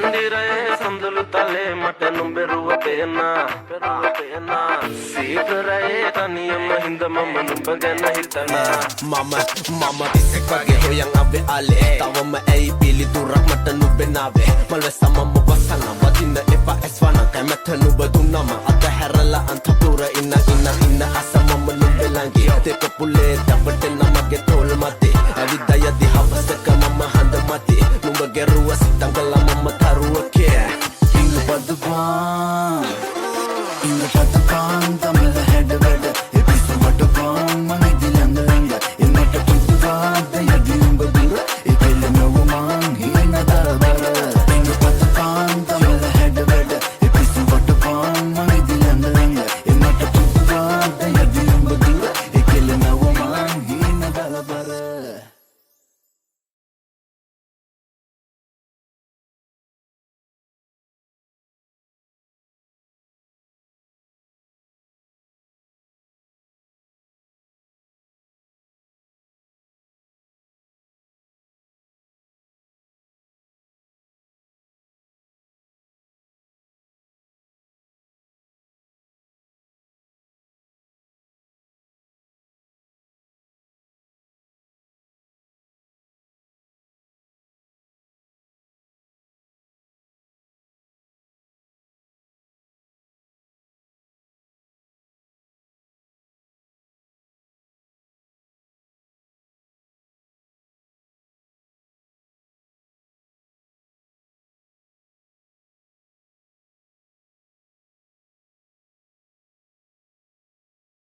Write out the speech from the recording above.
මන්දිරයේ සඳලු තලේ මට නුඹරුව පේනා සීකරයේ තනියම හින්ද මම නුඹ ගැන හිතනා මම තිස්සෙක් වගේ හොයන් අවේ ආලේ තවම ඇයි පිළිතුරක් මට නුඹේ නාවේ මල්වැස්ස මම වසන වදින්න එපා ඇස්වන කැමැත්ත නුඹ දුන්නම අතහැරලා අන්තපුර ඉන්න අස මම නුඹේ ළඟේ තෙක පුලේ දපටෙන මගේ තෝල් මතේ ඇවිදයදි හවසක මම හඳ මතේ නුඹ ගෙරුව සිතංගල